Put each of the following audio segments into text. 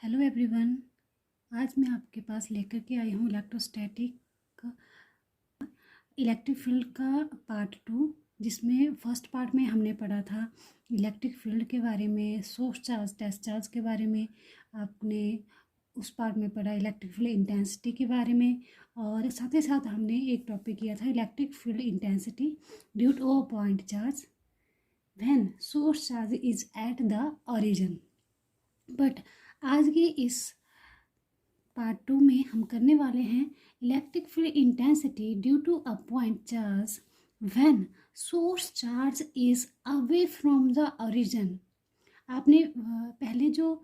Hello everyone. आज मैं आपके पास लेकर के आई हूँ इलेक्ट्रोस्टैटिक इलेक्ट्रिक फील्ड का पार्ट 2, जिसमें फर्स्ट पार्ट में हमने पढ़ा था इलेक्ट्रिक फील्ड के बारे में, सोर्स चार्ज टेस्ट चार्ज के बारे में। आपने उस पार्ट में पढ़ा इलेक्ट्रिक फील्ड इंटेंसिटी के बारे में, और साथ ही साथ हमने एक टॉपिक किया था electric field intensity due to a point charge when source charge is at the origin. But आज की इस पार्ट 2 में हम करने वाले हैं electric field intensity due to a point charge when source charge is away from the origin. आपने पहले जो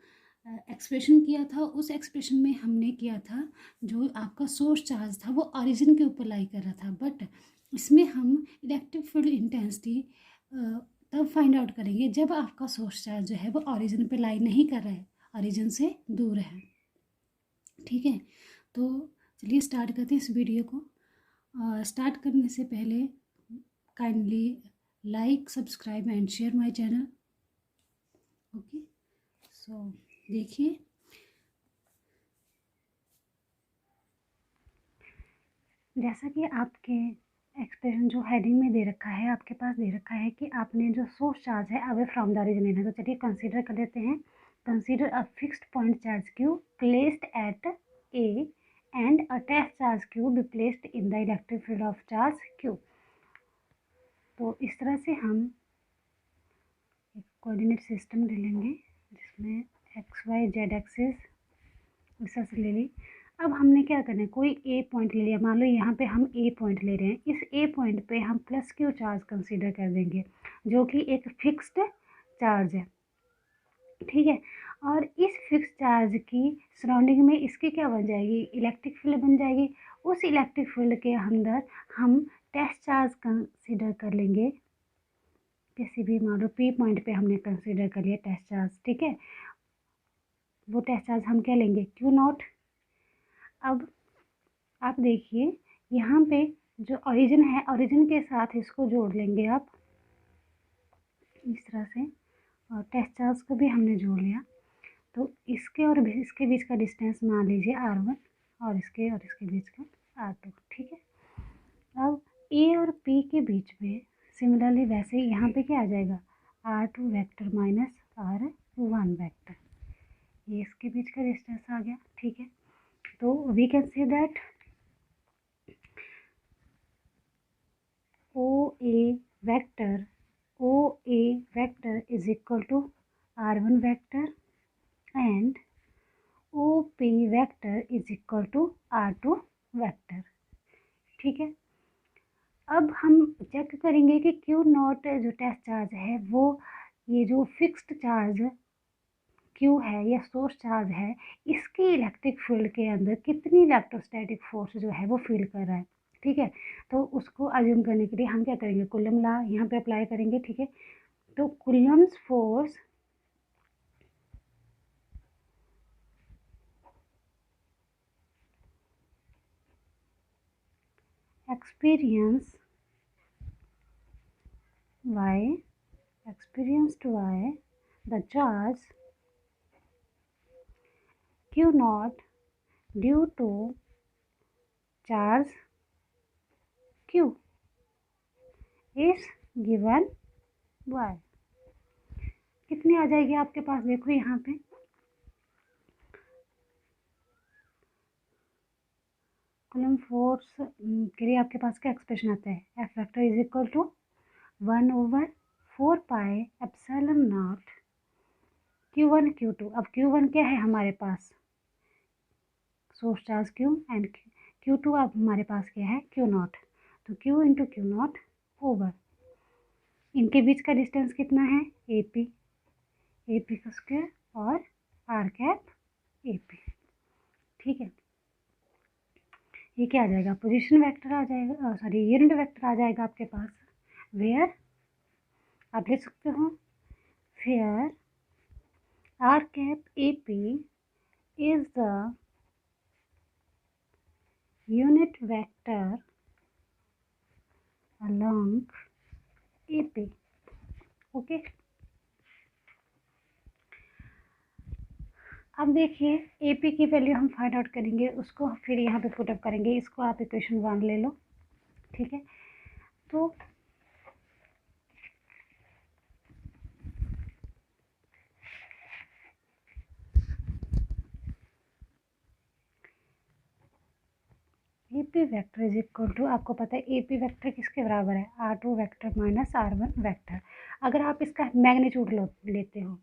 एक्सप्रेशन किया था, उस एक्सप्रेशन में हमने किया था जो आपका सोर्स चार्ज था वो ओरिजिन के ऊपर लाई कर रहा था, बट इसमें हम इलेक्ट्रिक फील्ड इंटेंसिटी तब फाइंड आउट करेंगे जब आपका सोर्स चार्ज जो है वो ओरिजिन पे लाई नहीं कर रहा है, ओरिजिन से दूर है। ठीक है, तो चलिए स्टार्ट करते हैं इस वीडियो को। स्टार्ट करने से पहले kindly like, subscribe and share my channel. Okay, so देखिए, जैसा कि आपके एक्सप्रेशन जो हेडिंग में दे रखा है, आपके पास दे रखा है कि आपने जो सोर्स चार्ज है अवे फ्रॉम द ओरिजिन है। तो चलिए कंसीडर कर लेते हैं। Consider a fixed point charge Q placed at A and a test charge q be placed in the electric field of charge q। तो इस तरह से हम एक कोऑर्डिनेट सिस्टम ले लेंगे जिसमें एक्स वाई जेड एक्सिस इस तरह से ले ली। अब हमने क्या करना है, कोई ए पॉइंट ले लिया, मान लो यहाँ पे हम ए पॉइंट ले रहे हैं। इस ए पॉइंट पे हम प्लस क्यू चार्ज कंसीडर कर देंगे जो कि एक फिक्स्ड चार्ज है। ठीक है, और इस फिक्स चार्ज की सराउंडिंग में इसकी क्या बन जाएगी, इलेक्ट्रिक फील्ड बन जाएगी। उस इलेक्ट्रिक फील्ड के अंदर हम टेस्ट चार्ज कंसीडर कर लेंगे, किसी भी मान लो पी पॉइंट पे हमने कंसीडर कर लिया टेस्ट चार्ज। ठीक है, वो टेस्ट चार्ज हम क्या लेंगे, क्यू नॉट। अब आप देखिए यहाँ पे जो ओरिजिन है, ओरिजिन के साथ इसको जोड़ लेंगे आप इस तरह से, और टेस्ट चार्ज को भी हमने जोड़ लिया। तो इसके और इसके बीच का डिस्टेंस मान लीजिए r1 और इसके बीच का r2। ठीक है, अब a और p के बीच में सिमिलरली वैसे ही यहाँ पे क्या आ जाएगा, r2 vector minus r1 vector, ये इसके बीच का डिस्टेंस आ गया। ठीक है, तो we can say that OA vector is equal to r1 vector and OP vector is equal to r2 vector। ठीक है, अब हम चेक करेंगे कि क्यू नॉट जो टेस्ट चार्ज है वो ये जो फिक्स्ड चार्ज क्यू है या सोर्स चार्ज है, इसकी इलेक्ट्रिक फील्ड के अंदर कितनी इलेक्ट्रोस्टैटिक फोर्स जो है वो फील कर रहा है। ठीक है, तो उसको अज्यूम करने के लिए हम क्या करेंगे, कूलम लॉ यहाँ पे अप्लाई करेंगे। ठीक है, तो Coulomb's force experienced by the charge q naught due to charge q is given by, कितनी आ जाएगी आपके पास, देखो यहाँ पे कूलम फोर्स के लिए आपके पास क्या एक्सप्रेशन आता है, F vector is equal to 1/4 pi epsilon naught q1 q2। अब q1 क्या है हमारे पास, source charge q, and q2 अब हमारे पास क्या है, q नॉट। तो q into Q naught over इनके बीच का डिस्टेंस कितना है, AP का स्क्वायर और r कैप AP। ठीक है, ये क्या आ जाएगा, पोजीशन वेक्टर आ जाएगा, सॉरी यूनिट वेक्टर आ जाएगा आपके पास, वेयर आप लिख सकते हो where r cap AP is the unit vector along AP। Okay, अब देखिए ए पी की वैल्यू हम फाइंड आउट करेंगे, उसको फिर यहाँ पे पुटअप करेंगे। इसको आप इक्वेशन 1 ले लो, ठीक है। तो A P vector is equal to, आपको पता है ए पी वैक्टर किसके बराबर है, R2 vector minus R1 vector. अगर आप इसका मैग्नीट्यूड लेते हो,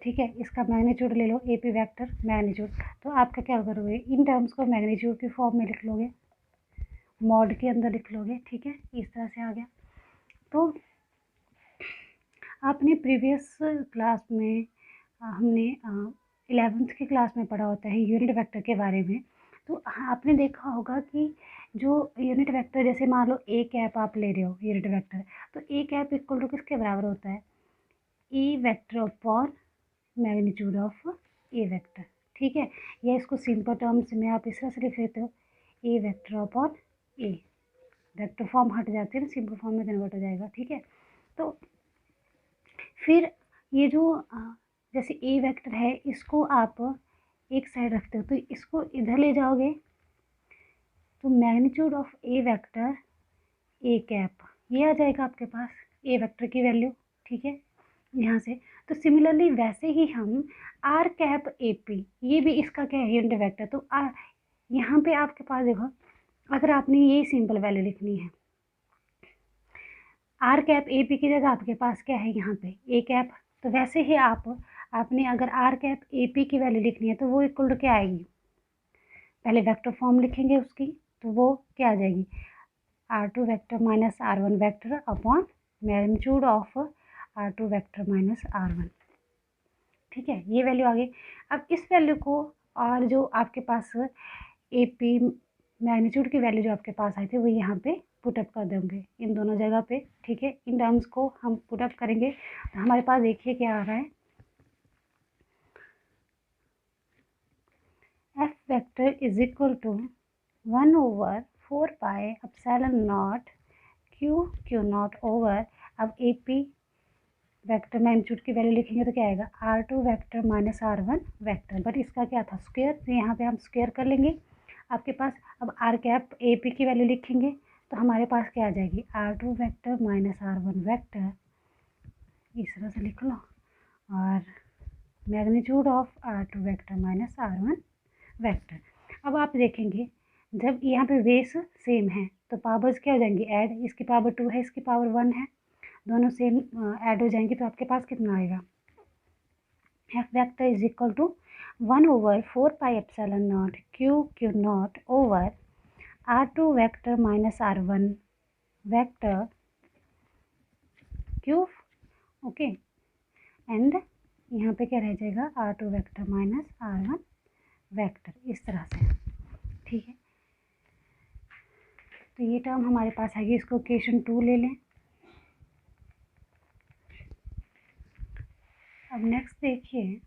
ठीक है, इसका मैग्नीट्यूड ले लो, ए पी वैक्टर मैग्नीट्यूड, तो आपका क्या करोगे, इन टर्म्स को मैग्नीट्यूड की फॉर्म में लिख लोगे, मॉड के अंदर लिख लोगे, ठीक है, इस तरह से आ गया। तो आपने प्रीवियस क्लास में हमने 11th की क्लास में पढ़ा होता है यूनिट वेक्टर के बारे में। तो आपने देखा होगा कि जो यूनिट वेक्टर, जैसे मान लो ए कैप आप ले रहे हो यूनिट वेक्टर, तो ए कैप इक्वल टू किसके बराबर होता है, E vector upon magnitude of A vector, ठीक है। या इसको सिंपल टर्म्स में आप इस तरह से लिख लेते हो, ए वेक्टर अपॉन ए, वेक्टर फॉर्म हट जाते हैं ना, सिंपल फॉर्म में कन्वर्ट हो जाएगा, ठीक है। तो फिर ये जो जैसे ए वेक्टर है, इसको आप एक साइड रखते हो, तो इसको इधर ले जाओगे तो magnitude of A vector A cap, ये आ जाएगा आपके पास ए वेक्टर की वैल्यू, ठीक है, यहाँ से। तो सिमिलरली वैसे ही हम आर कैप ए पी, ये भी इसका क्या है, यूनिट वेक्टर। तो यहाँ पे आपके पास देखो, अगर आपने ये सिंपल वैल्यू लिखनी है, आर कैप ए पी की जगह आपके पास क्या है यहाँ पे ए कैप, तो वैसे ही आपने अगर आर कैप ए पी की वैल्यू लिखनी है तो वो इक्वल टू क्या आएगी, पहले वेक्टर फॉर्म लिखेंगे उसकी, तो वो क्या आ जाएगी, R2 vector minus R1 vector upon magnitude of R2 vector minus R1, ठीक है, ये वैल्यू आ गई। अब इस वैल्यू को, और जो आपके पास ए पी मैग्नीट्यूड की वैल्यू जो आपके पास आई थी, वो यहाँ पे पुटअप कर देंगे इन दोनों जगह पे, ठीक है। इन टर्म्स को हम पुटअप करेंगे तो हमारे पास देखिए क्या आ रहा है, F vector is equal to 1/4 epsilon naught Q naught over, अब ए पी वेक्टर मैग्नीट्यूड की वैल्यू लिखेंगे तो क्या आएगा, R2 vector minus R1 vector, but इसका क्या था स्क्वायर, तो यहाँ पे हम स्क्वायर कर लेंगे आपके पास। अब आर कैप ए पी की वैल्यू लिखेंगे तो हमारे पास क्या आ जाएगी, R2 vector minus R1 vector, इस तरह से लिख लो, और magnitude of R2 vector minus R1 vector. अब आप देखेंगे जब यहाँ पे बेस सेम है तो पावर्स क्या हो जाएंगी, ऐड, इसकी पावर 2 है, इसकी पावर 1 है, दोनों सेम ऐड हो जाएंगे, तो आपके पास कितना आएगा, F vector is equal to 1/4 epsilon naught Q naught over R2 vector minus R1 vector cube, okay, and यहाँ पे क्या रह जाएगा, R2 vector minus R1 vector, इस तरह से, ठीक है। तो ये टर्म हमारे पास आएगी, इसको इक्वेशन 2 ले लें। अब नेक्स्ट देखिए,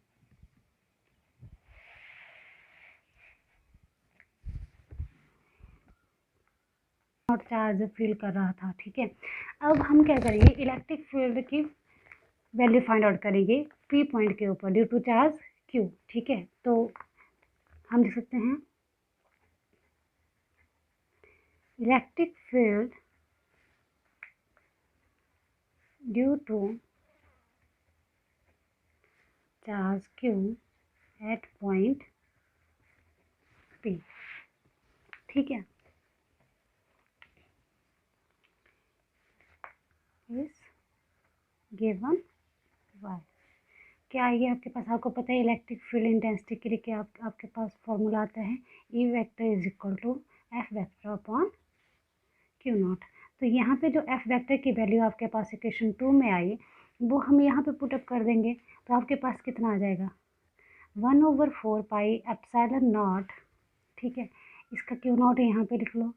नॉट चार्ज फील कर रहा था, ठीक है। अब हम क्या करेंगे, इलेक्ट्रिक फील्ड की वैल्यू फाइंड आउट करेंगे पी पॉइंट के ऊपर ड्यू टू चार्ज क्यू, ठीक है। तो हम लिख सकते हैं electric field due to charge q at point P, ठीक है, इस गिवन वाई, क्या आएगी आपके पास, आपको पता है इलेक्ट्रिक फील्ड इंटेंसिटी के लिए क्या आपके पास फॉर्मूला आता है, E vector is equal to F vector upon q naught. तो यहाँ पे जो एफ वेक्टर की वैल्यू आपके पास इक्वेशन 2 में आई, वो हम यहाँ पे पुटअप कर देंगे, तो आपके पास कितना आ जाएगा, 1/4 एप्सिलॉन नॉट, ठीक है, इसका क्यू नॉट यहाँ पे लिख लो,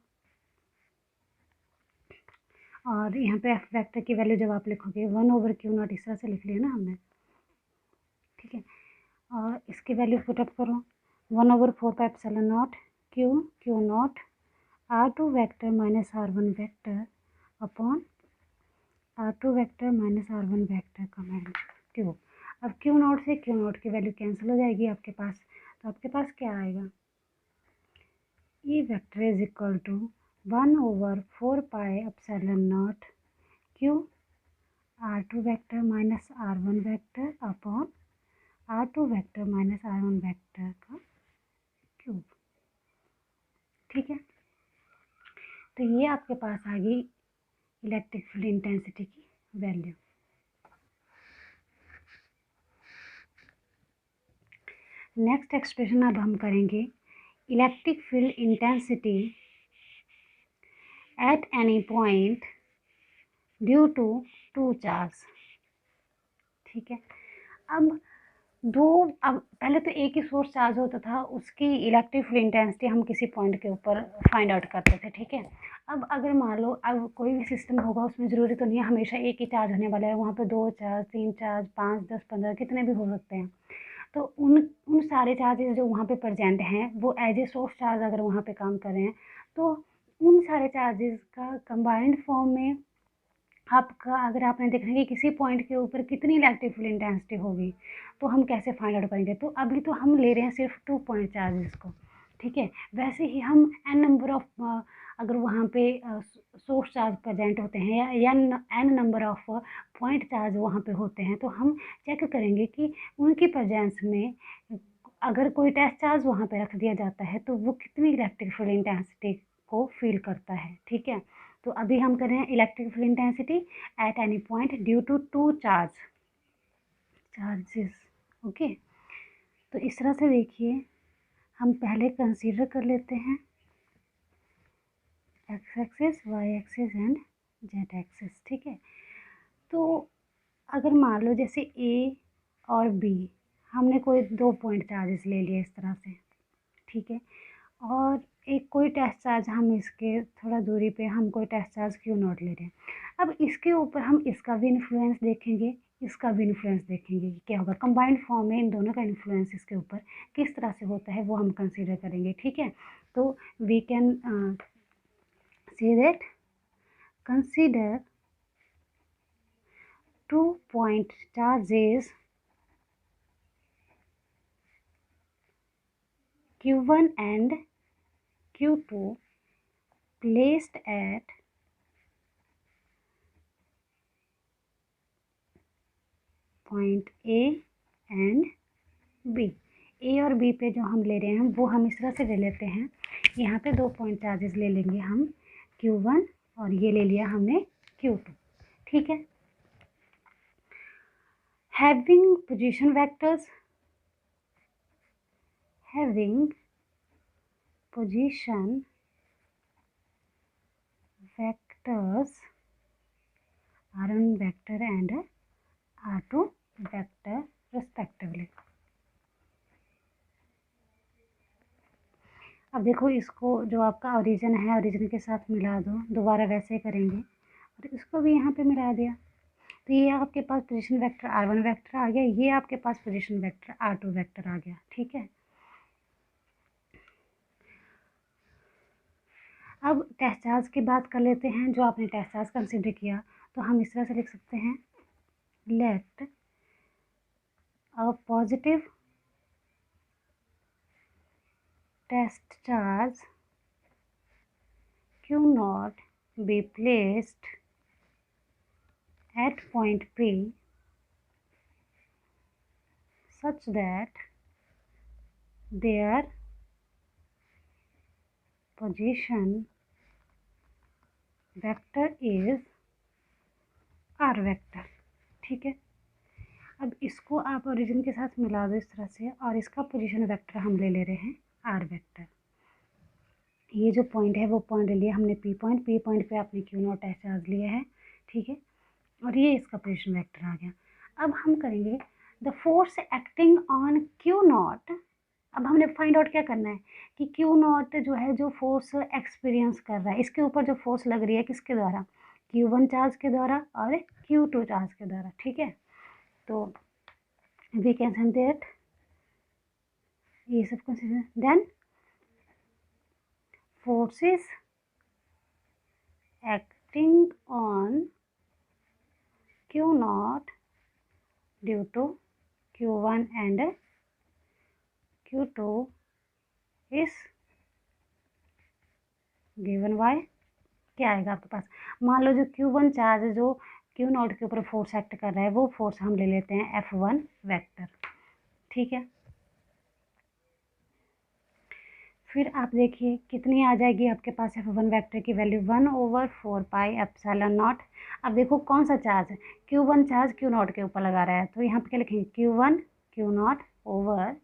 और यहाँ पे एफ वेक्टर की वैल्यू जब आप लिखोगे 1/Q0, इस तरह से लिख लिया ना हमने, ठीक है। और इसकी वैल्यू पुटअप करो, 1/4 epsilon naught Q naught R2 vector minus R1 vector upon R2 vector minus R1 vector का मैग्नीट्यूड क्यूब। अब क्यू नॉट से क्यू नॉट की वैल्यू कैंसिल हो जाएगी आपके पास, तो आपके पास क्या आएगा, E vector is equal to 1/4πε0 Q r2 vector minus r1 vector upon r2 vector minus r1 vector का क्यूब। ठीक है, तो ये आपके पास आ गई इलेक्ट्रिक फील्ड इंटेंसिटी की वैल्यू। नेक्स्ट एक्सप्रेशन अब हम करेंगे electric field intensity at any point due to two charge. ठीक है, अब पहले तो एक ही सोर्स चार्ज होता था, उसकी इलेक्ट्रिक फील्ड इंटेंसिटी हम किसी पॉइंट के ऊपर फाइंड आउट करते थे। ठीक है, अब अगर मान लो अब कोई भी सिस्टम होगा, उसमें ज़रूरी तो नहीं है हमेशा एक ही चार्ज होने वाला है, वहाँ पे 2 चार्ज 3 चार्ज 5 10 15 कितने भी हो सकते हैं। तो उन सारे चार्जेस जो वहाँ पे प्रेजेंट हैं वो एज ए सोर्स चार्ज अगर वहाँ पे काम कर रहे हैं, तो उन सारे चार्जेस का कंबाइंड फॉर्म में आपका, अगर आपने देखना है कि किसी पॉइंट के ऊपर कितनी इलेक्ट्रिक फील्ड इंटेंसिटी होगी, तो हम कैसे फाइंड आउट करेंगे। तो अभी तो हम ले रहे हैं सिर्फ 2 पॉइंट चार्जेस को। ठीक है, वैसे ही हम एन नंबर ऑफ अगर वहाँ पे सोर्स चार्ज प्रेजेंट होते हैं या n number of point charge वहाँ पे होते हैं, तो हम चेक करेंगे कि उनकी प्रेजेंस में अगर कोई टेस्ट चार्ज वहाँ पे रख दिया जाता है तो वो कितनी इलेक्ट्रिक फील्ड इंटेंसिटी को फील करता है। ठीक है, तो अभी हम कर रहे हैं electric field intensity at any point due to two charges. Okay, तो इस तरह से देखिए, हम पहले कंसीडर कर लेते हैं x axis, y axis and z axis. ठीक है, तो अगर मान लो जैसे ए और बी, हमने कोई 2 पॉइंट चार्जेस ले लिए इस तरह से। ठीक है, और एक कोई टेस्ट चार्ज हम इसके थोड़ा दूरी पे हम कोई टेस्ट चार्ज क्यू नॉट ले रहे हैं। अब इसके ऊपर हम इसका भी इन्फ्लुएंस देखेंगे, इसका भी इन्फ्लुएंस देखेंगे कि क्या होगा, कंबाइंड फॉर्म में इन दोनों का इन्फ्लुएंस इसके ऊपर किस तरह से होता है वो हम कंसीडर करेंगे। ठीक है, तो we can see that consider 2 point charges Q1 and Q2 placed at point A and B। ए और बी पे जो हम ले रहे हैं वो हम इस तरह से ले लेते हैं, यहाँ पे 2 पॉइंट चार्जेस ले लेंगे हम Q1 और ये ले लिया हमने Q2। ठीक है, having position vectors R1 vector and R2 vector respectively। अब देखो, इसको जो आपका ओरिजिन है ओरिजिन के साथ मिला दो, दोबारा वैसे करेंगे और इसको भी यहाँ पे मिला दिया, तो ये आपके पास पोजीशन वेक्टर R1 वेक्टर आ गया, ये आपके पास पोजीशन वेक्टर R2 वेक्टर आ गया। ठीक है, अब टेस्ट चार्ज की बात कर लेते हैं। जो आपने टेस्ट चार्ज कंसिडर किया, तो हम इस तरह से लिख सकते हैं, let a positive test charge Q0 be placed at point P such that their position vector is R vector. ठीक है, अब इसको आप ओरिजिन के साथ मिला दो इस तरह से, और इसका पोजीशन वेक्टर हम ले रहे हैं R वेक्टर। ये जो पॉइंट है वो पॉइंट ले लिया हमने पी पॉइंट पे आपने क्यू नॉट टेस्ट चार्ज लिया है। ठीक है, और ये इसका पोजीशन वेक्टर आ गया। अब हम करेंगे the force acting on Q not. अब हमने फाइंड आउट क्या करना है कि क्यू नॉट जो है, जो फोर्स एक्सपीरियंस कर रहा है, इसके ऊपर जो फोर्स लग रही है किसके द्वारा, Q1 चार्ज के द्वारा और Q2 चार्ज के द्वारा। ठीक है, तो वी कैन से दैट ये सब consider, then forces acting on Q naught due to Q1 and Q2 is given by, क्या आएगा आपके पास। मान लो जो Q1 चार्ज जो Q0 के ऊपर फोर्स एक्ट कर रहा है वो फोर्स हम ले लेते हैं F1 वेक्टर, ठीक है। फिर आप देखिए कितनी आ जाएगी आपके पास F1 वेक्टर की वैल्यू 1/4πε0। अब देखो कौन सा चार्ज है, Q1 चार्ज Q0 के ऊपर लगा रहा है, तो यहाँ पे क्या लिखेंगे Q1 Q0 ओवर,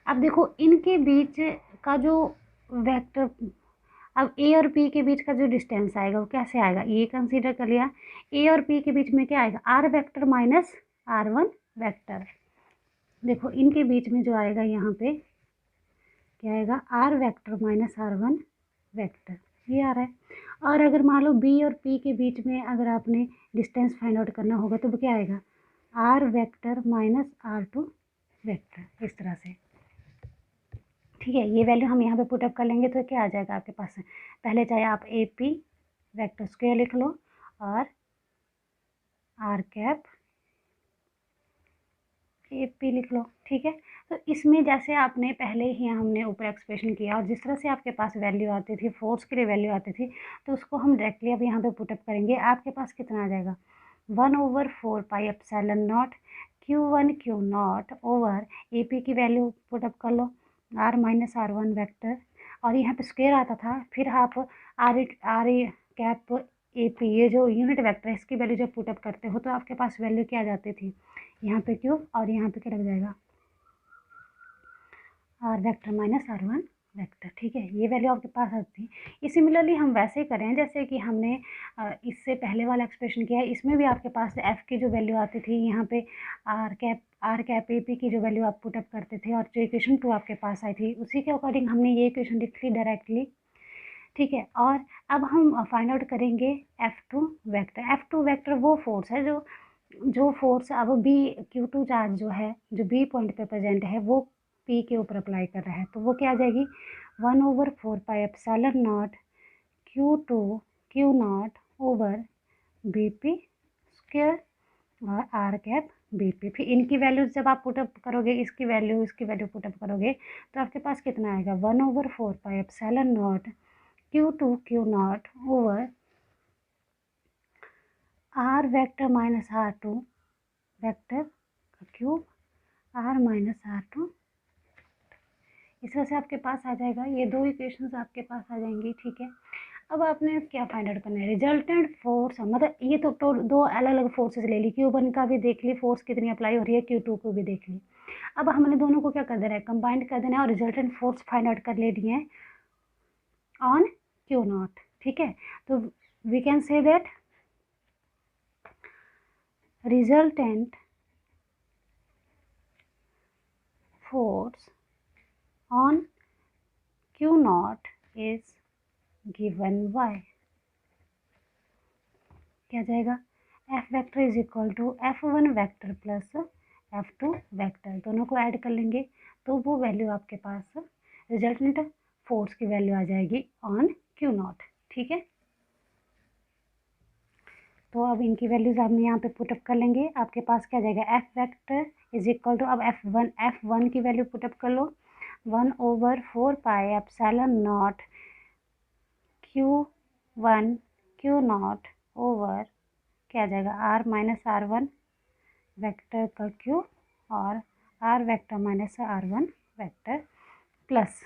अब देखो इनके बीच का जो वेक्टर, अब A और P के बीच का जो डिस्टेंस आएगा वो कैसे आएगा, ये कंसीडर कर लिया। A और P के बीच में क्या आएगा, R vector minus R1 vector. देखो इनके बीच में जो आएगा यहाँ पे क्या आएगा, R vector minus R1 vector, ये आ रहा है। और अगर मान लो B और P के बीच में अगर आपने डिस्टेंस फाइंड आउट करना होगा तो क्या आएगा, R vector minus R2 vector, इस तरह से, ठीक है। ये वैल्यू हम यहाँ पे पुटअप कर लेंगे तो क्या आ जाएगा आपके पास, पहले चाहे आप AP वेक्टर स्क्वायर लिख लो और R कैप AP लिख लो, ठीक है। तो इसमें जैसे आपने पहले ही हमने ऊपर एक्सप्रेशन किया और जिस तरह से आपके पास वैल्यू आती थी, फोर्स के लिए वैल्यू आती थी, तो उसको हम डायरेक्टली अब यहाँ पे पुटअप करेंगे। आपके पास कितना आ जाएगा, 1/4πε0 Q1 Q0 ओवर AP की वैल्यू पुटअप कर लो R माइनस R1 वेक्टर, और यहाँ पे स्क्वायर आता था, फिर आप R कैप AP ये जो यूनिट वेक्टर है इसकी वैल्यू जब पुटअप करते हो तो आपके पास वैल्यू क्या आ जाती थी, यहाँ पे Q और यहाँ पे क्या लग जाएगा R vector minus R1 vector, ठीक है। ये वैल्यू आपके पास आती है। सिमिलरली हम वैसे करें जैसे कि हमने इससे पहले वाला एक्सप्रेशन किया है, इसमें भी आपके पास F की जो वैल्यू आती थी यहाँ पे R कैप AP की जो वैल्यू आप पुटअप करते थे और जो इक्वेशन 2 आपके पास आई थी उसी के अकॉर्डिंग हमने ये इक्वेशन लिख ली डायरेक्टली, ठीक है। और अब हम फाइंड आउट करेंगे F2 वेक्टर। F2 वेक्टर वो फोर्स है जो फोर्स अब B Q2 चार्ज जो है जो B पॉइंट पे प्रेजेंट है वो P के ऊपर अप्लाई कर रहा है, तो वो क्या आ जाएगी 1/4πε0 Q2 Q0 over BP square और R कैप BP। फिर इनकी वैल्यूज जब आप पुटअप करोगे, इसकी वैल्यू पुटअप करोगे तो आपके पास कितना आएगा 1/4πε0 Q2 Q0 over R vector minus R2 vector का क्यूब R माइनस R2, इस तरह से आपके पास आ जाएगा। ये दो इक्वेशंस आपके पास आ जाएंगी, ठीक है। अब आपने क्या फाइंड आउट करना है, रिजल्टेंट फोर्स, मतलब ये तो दो अलग अलग फोर्सेस ले ली, Q1 का भी देख ली फोर्स कितनी अप्लाई हो रही है, Q2 को भी देख ली। अब हमने दोनों को क्या कर देना है, कंबाइंड कर देना है और रिजल्टेंट फोर्स फाइंड आउट कर ले लिए ऑन Q0, ठीक है। तो we can say that resultant force on Q0 is given by, क्या जाएगा F vector is equal to F1 vector plus F2 vector, दोनों को ऐड कर लेंगे तो वो वैल्यू आपके पास रिजल्टेंट फोर्स की वैल्यू आ जाएगी ऑन Q0, ठीक है। तो अब इनकी वैल्यूज हम यहाँ पे पुटअप कर लेंगे, आपके पास क्या जाएगा F vector is equal to, अब F1 की वैल्यू पुटअप कर लो 1/4πε0 Q1 Q0 ओवर क्या जाएगा R माइनस R1 वेक्टर का Q और R vector minus R1 vector plus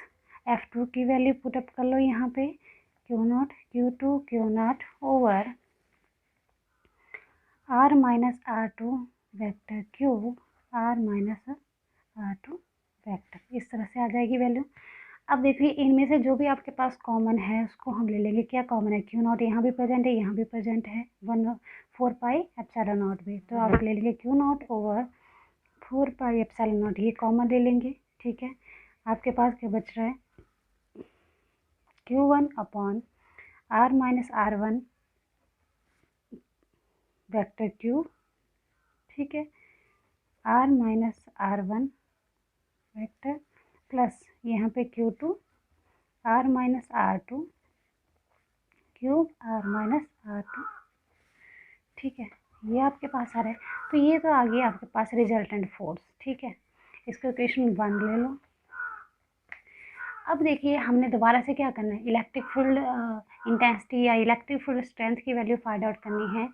F2 की वैल्यू पुटअप कर लो यहाँ पे Q0 Q2 Q0 over R minus R2 vector cube R minus R2 vector, इस तरह से आ जाएगी वैल्यू। अब देखिए इनमें से जो भी आपके पास कॉमन है उसको हम ले लेंगे, क्या कॉमन है Q0 यहाँ भी प्रेजेंट है, यहाँ भी प्रेजेंट है 1/4πε0 भी, तो आप ले लेंगे Q0 ओवर 4πε0, ये कॉमन ले लेंगे, ठीक है। आपके पास क्या बच रहा है Q1 upon R minus R1 vector cube, ठीक है, R minus R1 vector plus यहाँ पे Q2 R minus R2 cube R minus R2, ठीक है। ये आपके पास आ रहा है। तो ये तो आ गया आपके पास रिजल्टेंट फोर्स, ठीक है। इसको इक्वेशन 1 ले लो। अब देखिए हमने दोबारा से क्या करना है, इलेक्ट्रिक फील्ड इंटेंसिटी या इलेक्ट्रिक फील्ड स्ट्रेंथ की वैल्यू फाइंड आउट करनी है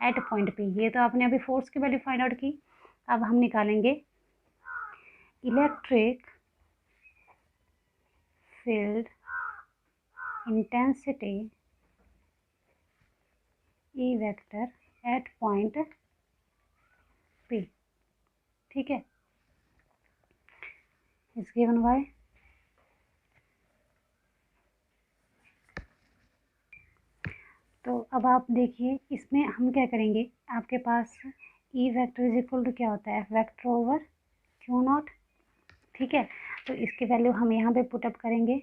एट पॉइंट पे। ये तो आपने अभी फोर्स की वैल्यू फाइंड आउट की। अब हम निकालेंगे electric field intensity E vector eight point P, ठीक है। इज गिवन बाय तो अब आप देखिए इसमें हम क्या करेंगे, आपके पास E vector is equal to क्या होता है, F vector over Q naught, ठीक है। तो इसकी वैल्यू हम यहाँ पे पुटअप करेंगे।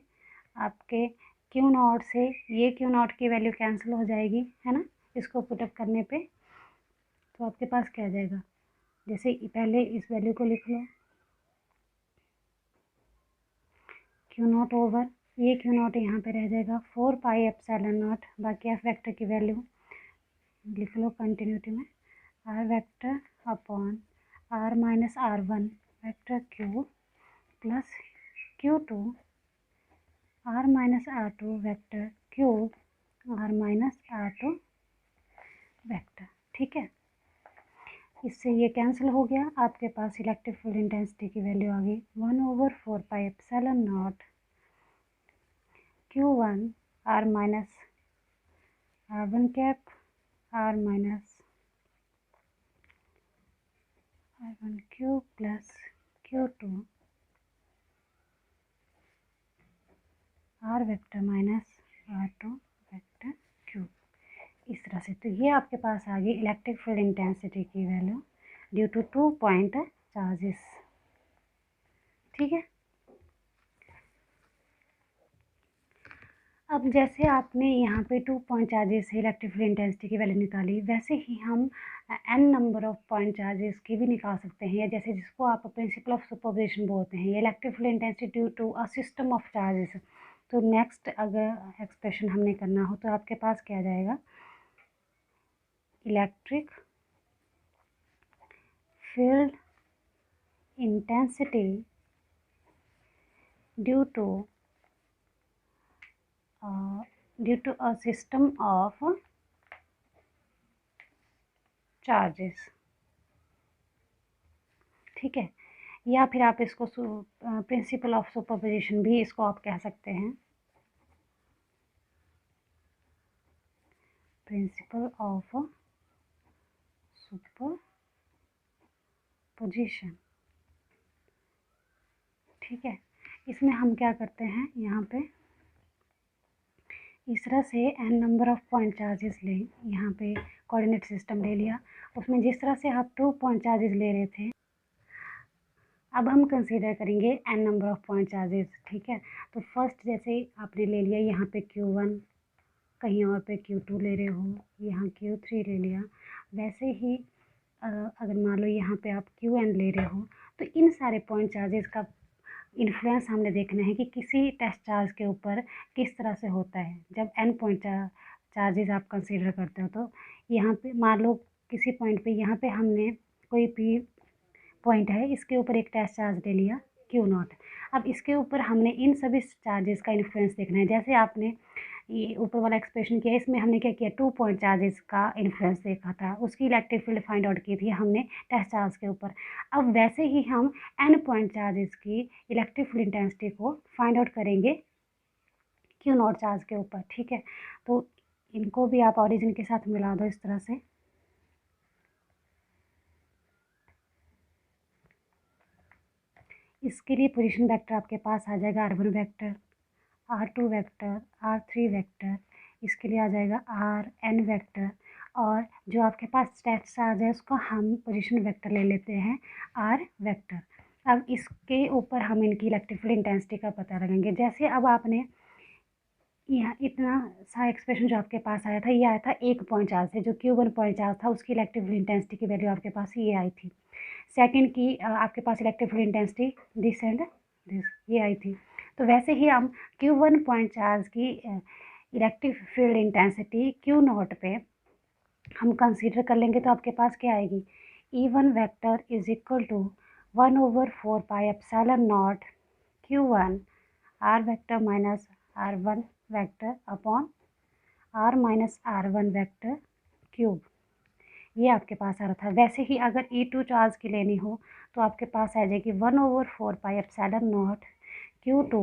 आपके क्यू नॉट से ये क्यू नॉट की वैल्यू कैंसिल हो जाएगी, है ना। इसको पुटअप करने पे तो आपके पास क्या आ जाएगा, जैसे पहले इस वैल्यू को लिख लो, क्यू नॉट ओवर ये क्यू नॉट यहाँ पे रह जाएगा 4 पाई एप्सिलॉन नॉट, बाकी एफ वेक्टर की वैल्यू लिख लो कंटिन्यूटी में, r vector upon are minus r one vector q plus q two r minus r two vector cube r minus r two vector, ठीक है। इससे ये कैंसिल हो गया, आपके पास इलेक्ट्रिक फील्ड इंटेंसिटी की वैल्यू आ गई 1/4 pi epsilon naught Q1 r minus r one cap r minus r one cube plus Q2 r vector minus r two vector cube, इस तरह से। तो ये आपके पास आ गई इलेक्ट्रिक फील्ड इंटेंसिटी की value due to 2 point charges, ठीक है। अब जैसे आपने यहाँ पे 2 पॉइंट चार्जेस से इलेक्ट्रिक फील्ड इंटेंसिटी की वैल्यू निकाली, वैसे ही हम n number of point charges की भी निकाल सकते हैं, या जैसे जिसको आप प्रिंसिपल ऑफ सुपरपोजिशन बोलते हैं, electric field intensity due to a system of charges. तो नेक्स्ट अगर एक्सप्रेशन हमने करना हो तो आपके पास क्या आ जाएगा, electric field intensity due to a system of charges, ठीक है। या फिर आप इसको प्रिंसिपल ऑफ सुपरपोजिशन भी इसको आप कह सकते हैं, प्रिंसिपल ऑफ सुपरपोजिशन, ठीक है। इसमें हम क्या करते हैं, यहाँ पे इस तरह से n number of point charges लें, यहाँ पे कोऑर्डिनेट सिस्टम ले लिया, उसमें जिस तरह से आप 2 पॉइंट चार्जेस ले रहे थे, अब हम कंसीडर करेंगे n number of point charges, ठीक है। तो फर्स्ट जैसे आपने ले लिया यहाँ पे Q1, कहीं और पे Q2 ले रहे हो, यहाँ Q3 ले लिया, वैसे ही अगर मान लो यहाँ पे आप Qn ले रहे हो, तो इन सारे पॉइंट चार्जेस का इन्फ्लुएंस हमने देखना है कि किसी टेस्ट चार्ज के ऊपर किस तरह से होता है। जब n पॉइंट चार्जेस आप कंसीडर करते हो, तो यहाँ पे मान लो किसी पॉइंट पे यहाँ पे हमने कोई भी पॉइंट है, इसके ऊपर एक टेस्ट चार्ज ले लिया Q0। अब इसके ऊपर हमने इन सभी चार्जेस का इन्फ्लुएंस देखना है। जैसे आपने ये ऊपर वाला एक्सप्रेशन किया, इसमें हमने क्या किया, 2 पॉइंट चार्जेस का इन्फ्लुएंस देखा था, उसकी इलेक्ट्रिक फील्ड फाइंड आउट की थी हमने टेस्ट चार्ज के ऊपर। अब वैसे ही हम n पॉइंट चार्जेस की इलेक्ट्रिक फील्ड इंटेंसिटी को फाइंड आउट करेंगे Q0 चार्ज के ऊपर, ठीक है। तो इनको भी आप ऑरिजिन के साथ मिला दो इस तरह से, इसके लिए पोजीशन वेक्टर आपके पास आ जाएगा r1 vector, r2 vector, r3 vector, इसके लिए आ जाएगा rn वेक्टर, और जो आपके पास टेस्ट चार्ज है उसको हम पोजीशन वेक्टर ले लेते हैं r वेक्टर। अब इसके ऊपर हम इनकी इलेक्ट्रिक फील्ड इंटेंसिटी का पता लगाएंगे। जैसे अब आपने यहाँ इतना सा एक्सप्रेशन जो आपके पास आया था, ये आया था 1 पॉइंट चार्ज से, जो Q1 पॉइंट चार्ज था उसकी इलेक्ट्रिक फील्ड इंटेंसिटी की वैल्यू आपके पास ये आई थी। सेकंड की आपके पास electric field intensity this and this ये आई थी। तो वैसे ही हम Q1 पॉइंट चार्ज की इलेक्ट्रिक फील्ड इंटेंसिटी Q0 पे हम कंसीडर कर लेंगे तो आपके पास क्या आएगी, E1 vector is equal to 1/4 pi epsilon naught Q1 R vector minus R1 vector upon R minus R1 vector cube. ये आपके पास आ रहा था। वैसे ही अगर E2 चार्ज की लेनी हो तो आपके पास आ जाएगी 1/4 pi epsilon not Q2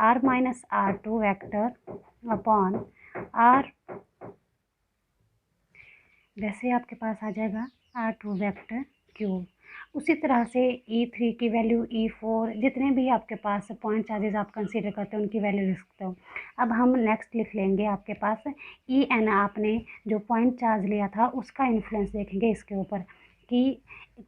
R minus R2 vector upon R, वैसे आपके पास आ जाएगा R2 वेक्टर क्यूब। उसी तरह से E3 की वैल्यू, E4 जितने भी आपके पास पॉइंट चार्जेस आप कंसीडर करते हैं उनकी वैल्यू लिख सकते हो। अब हम नेक्स्ट लिख लेंगे आपके पास EN, आपने जो पॉइंट चार्ज लिया था उसका इन्फ्लुएंस देखेंगे इसके ऊपर कि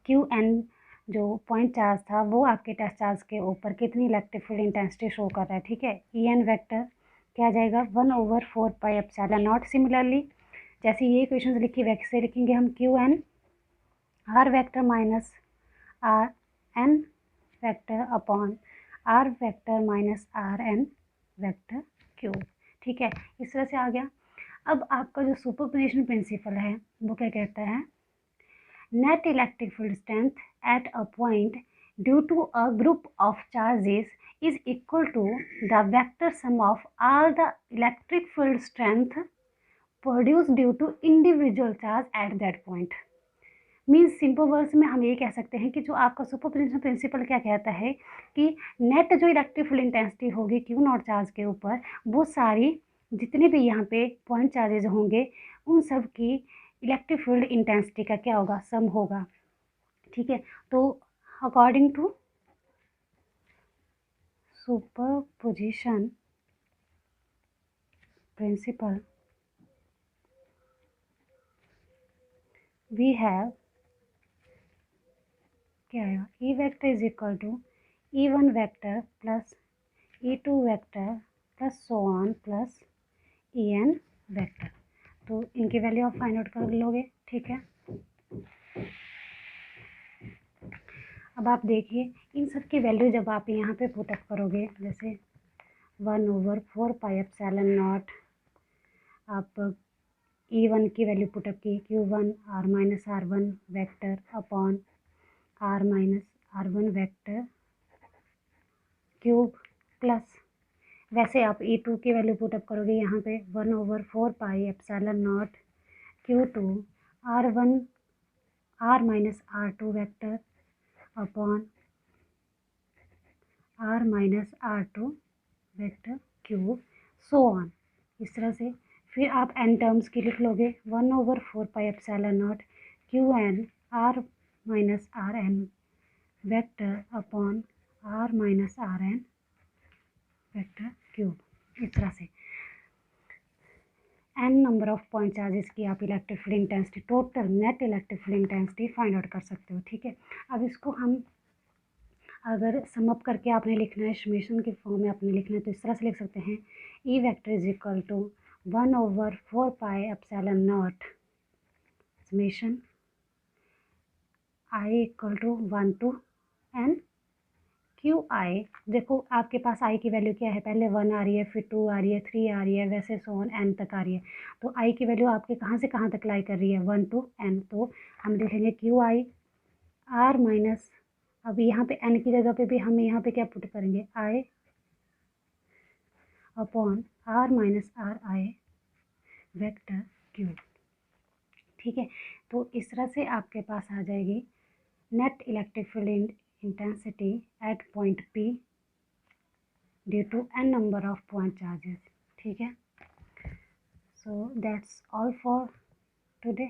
QN जो पॉइंट चार्ज था वो आपके टेस्ट चार्ज के ऊपर कितनी इलेक्ट्रिक फील्ड इंटेंसिटी शो कर रहा है। ठीक है, EN वेक्टर क्या आ जाएगा 1/4 पाई एप्सिलॉन नॉट। सिमिलरली जैसे ये इक्वेशंस लिखी वैसे लिखेंगे हम QN R vector minus RN vector upon R vector minus RN vector cube. ठीक है, इस तरह से आ गया। अब आपका जो सुपरपोजिशन प्रिंसिपल है वो क्या कहता है, net electric field strength at a point due to a group of charges is equal to the vector sum of all the electric field strength produced due to individual charge at that point। Means simple words में हम ये कह सकते हैं कि जो आपका superposition principle क्या कहता है कि नेट जो इलेक्ट्रिक फील्ड इंटेंसिटी होगी क्यू नॉट चार्ज के ऊपर, वो सारी जितने भी यहाँ पे पॉइंट चार्जेज होंगे उन सब की इलेक्ट्रिक फील्ड इंटेंसिटी का क्या होगा, सम होगा। ठीक है, तो according to superposition principle we have क्या आएगा, E vector is equal to E1 vector plus E2 vector plus so on plus EN vector. तो इनकी वैल्यू आप फाइंड आउट कर लोगे। ठीक है, अब आप देखिए इन सब की वैल्यू जब आप यहाँ पे पुटअप करोगे, जैसे 1/4 पाई एप्सिलॉन नॉट, आप E1 की वैल्यू पुटअप की Q1 R minus R1 vector upon R minus R1 vector cube plus, वैसे आप E2 की वैल्यू पुटअप करोगे यहाँ पे 1/4 pi epsilon not Q2 R minus R2 vector upon R minus R2 vector cube so on. इस तरह से फिर आप n टर्म्स की लिख लोगे 1/4 pi epsilon not QN R minus RN vector upon R minus RN vector cube. इस तरह से n number of point charges की आप electric field intensity, total net electric field intensity find out कर सकते हो। ठीक है, अब इसको हम अगर सम अप करके आपने लिखना है, समेशन के फॉर्म में आपने लिखना है, तो इस तरह से लिख सकते हैं E vector is equal to 1/4 pi epsilon naught summation i equal to 1 to n q i. देखो आपके पास आई की वैल्यू क्या है, पहले 1 आ रही है, फिर 2 आ रही है, 3 आ रही है, वैसे सो ऑन n तक आ रही है। तो आई की वैल्यू आपके कहाँ से कहाँ तक लाई कर रही है, 1 to n। तो हम लिखेंगे क्यू आई आर माइनस, अब यहाँ पे n की जगह पे भी हम यहाँ पे क्या पुट करेंगे, I upon are minus R I vector cube. ठीक है, तो इस तरह से आपके पास आ जाएगी net electric field intensity at point P due to n number of point charges. ठीक है, so that's all for today.